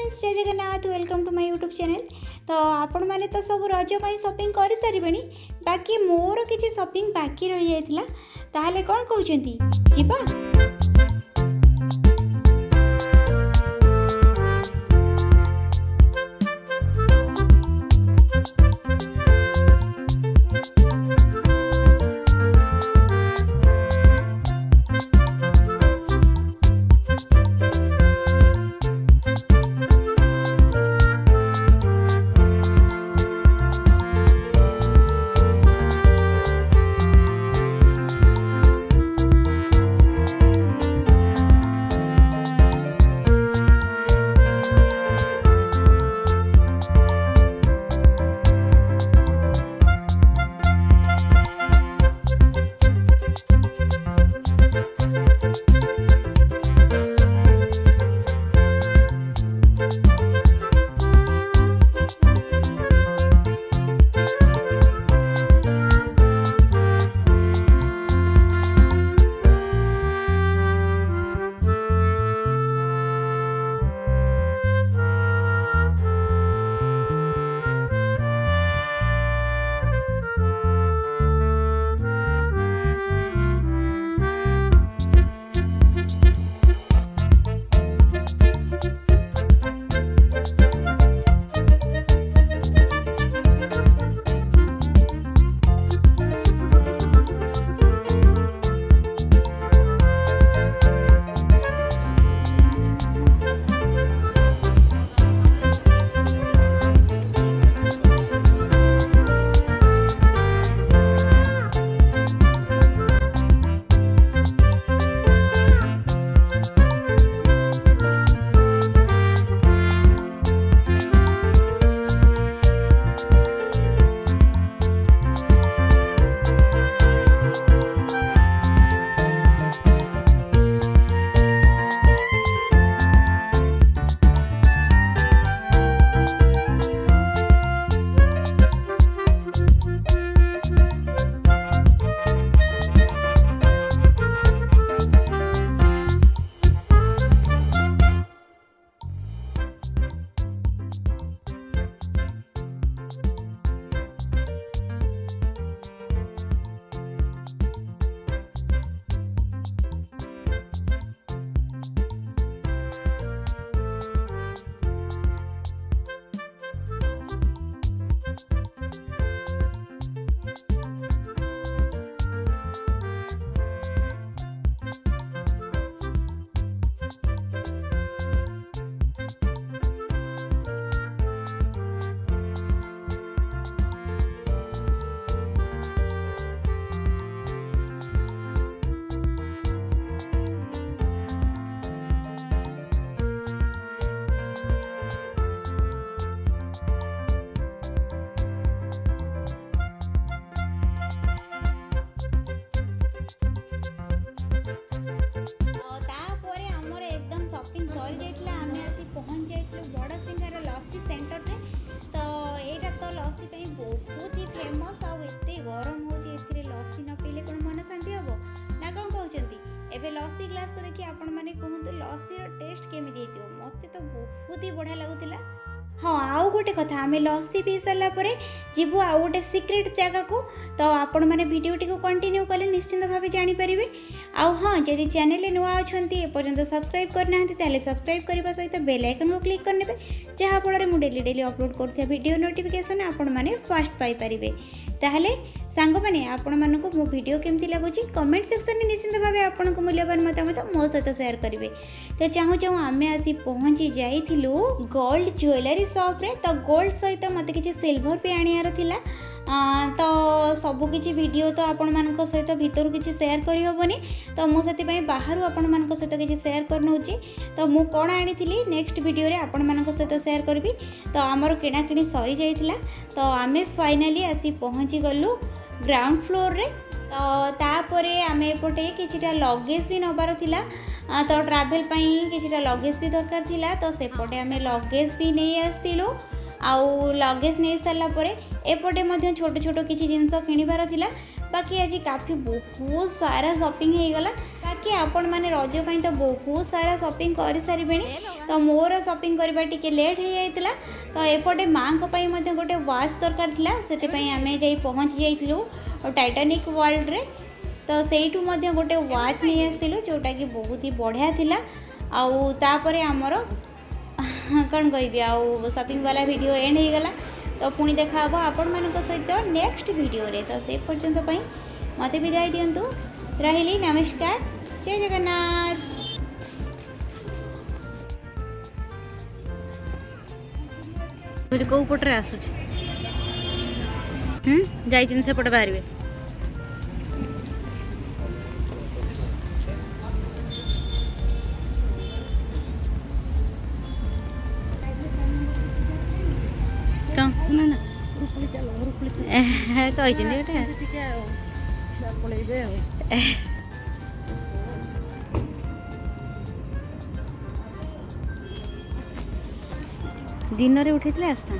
Friends, जय Jagannath. Welcome to my YouTube channel. तो आपण मैंने तो सब रज पर शॉपिंग कर सारे, बाकी मोर किसी शॉपिंग बाकी रही जाइतिला। ताहले कौन कहउछंती जीवा? पहुँच जाइए बड़सिंघार लस्सी सेंटर रे। तो यहाँ तो लस्सी बहुत ही फेमस आते गरम हो लस्सी न पीले कौन मन शांति हम ना कौन कहते। एवं लस्सी ग्लास को देखिए आपण मैंने कहतु लस्सी टेस्ट केमी मत तो बहुत ही बढ़िया लगुला। हाँ, आउ गोटे कथा आम लस्सी पी सारापर जीवु आउ गोटे सिक्रेट जगह को। तो आपण मैंने भिडियोटी को कंटिन्यू कले निश्चिंत भाव जानीपारे। आउ हाँ, जदि चैनल नुआ अच्छा एपर्यंत सब्सक्राइब करना ताले सब्सक्राइब करने सहित बेल आइकन को क्लिक करने जहाँफल में डेली डेली अपलोड करुवा वीडियो नोटिफिकेशन आपण मैंने फास्ट पाइपर। ताहले सांग मैंने आपण मानक मो वीडियो केमती लगुच कमेंट सेक्शन में निश्चिंत भाव आपण को मूल्यवान मतामत मो सहित शेयर करेंगे। तो चाहूँ चाहूँ आम आसी पहुँची जाइलु गोल्ड ज्वेलरी शॉप रे। तो गोल्ड सहित मत कि सिल्वर भी आनियार थिला। तो सबकि वीडियो तो आपण मान सहित भितर किसी शेयर करहबनी। तो मुझे बाहर आपण मान सहित किसी शेयर करनौची। तो मु कौन आनी नेक्स्ट वीडियो रे आपण मान सहित शेयर करी। तो आमर किणाकिणी सरी जाइतिला। तो आमे फाइनाली आसी पहुँची गलु ग्राउंड फ्लोर रे। तो तापरे आमे एपटे किछिटा लगेज भी नबार थिला। तो ट्रैवल पई किछिटा लगेज भी दरकार थिला। तो सेपटे आमे लगेज भी नहीं आस्तिलु। आउ लगेज नहीं सारा पर एपटे मध्य छोट छोट किसी जिनस किणवार थिला। बाकी आज काफी बहुत सारा शॉपिंग हो गला। बाकी आपण मैंने रज पाई तो बहुत सारा शॉपिंग कर सारे तो मोर शॉपिंग करवा टिके लेट हो जाता तो एपटे माँ गोटे वाच दरकार से आम जा पहुँची जाइलु टाइटानिक वर्ल्ड रे तो सेठू गोटे वाच नहीं आसलु जोटा कि बहुत ही बढ़िया थिला आउ तापरे आमर कौन कहि आउ शॉपिंग वाला वीडियो एंड हो गला तो पुणी देखा आपण मान सहित नेक्स्ट वीडियो रे तो से पर्यंत मत विदाय दिंतु रही नमस्कार जय जगन्नाथ। कौ पटे आसुच जाइछन से पटे बाहर दिन रे उठे आसता